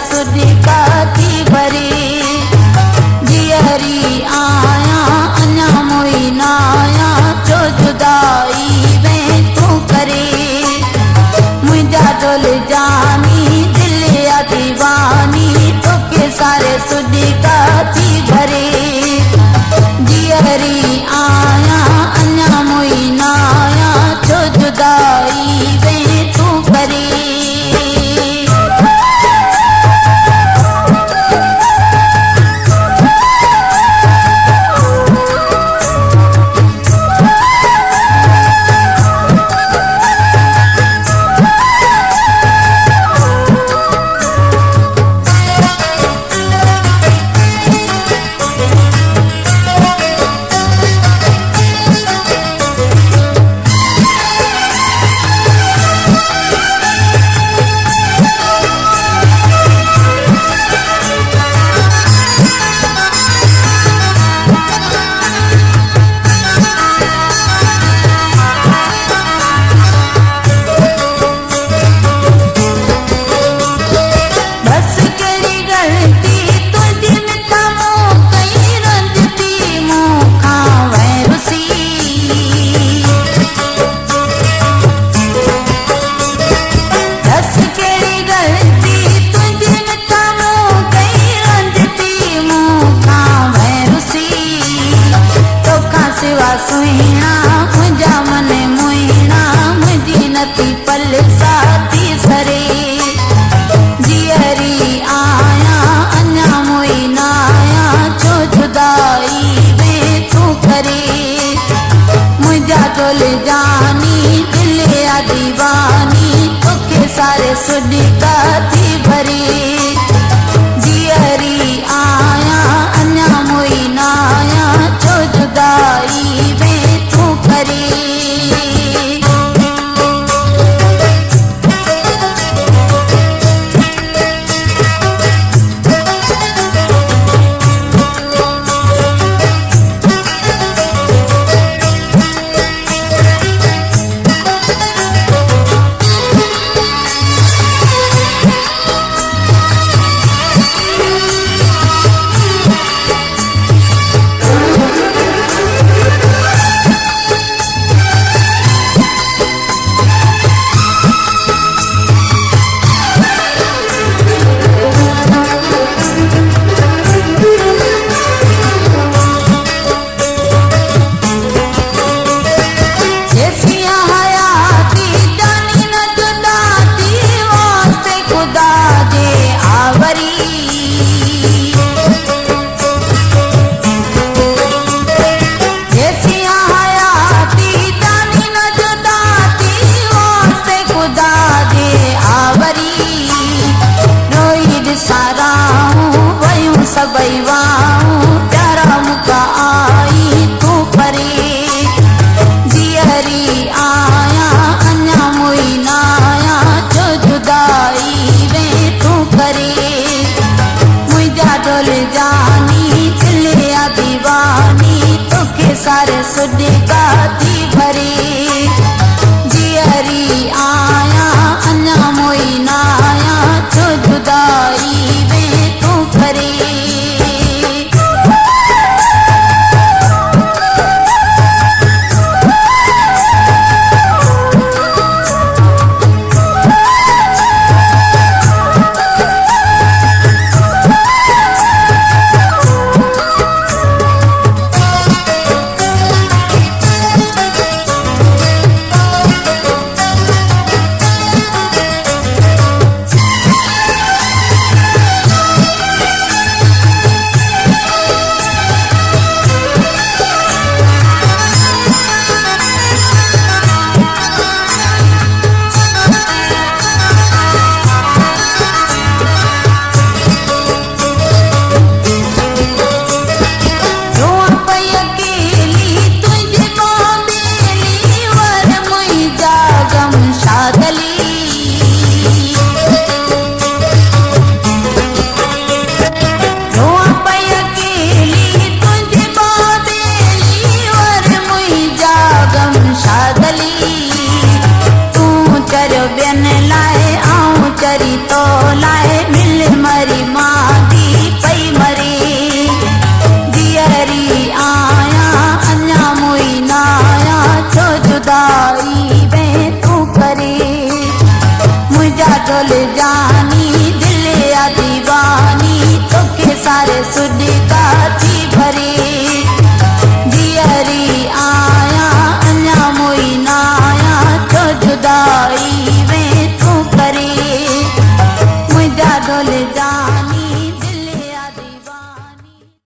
सुडिका थी भरे जियरी आया अन्या मोई नाया जो जुदाई में तू करे मुझा डोल जानी दिल या दीवानी तो के सारे सुडिका थी भरे जियरी आया अन्या मोई नाया जो जुदाई में तू करे सुहिणा मुझा मन मुहिणा मुझी नती पल साथी सरे जियरी आया अन्या मोई नाया जो जुदाई में तू करे मुझा डोल जानी दिल या दीवानी तो के सारे सुडिका थी भरे जियरी आया अन्या मोई नाया जो जुदाई में तू करे मुझा डोल जानी दिल या दीवानी तोखे सारे सुड का थी भरे जियरी आया अन्या मोई नाया छो जुदाई वे तू करे मुझा डोल जानी।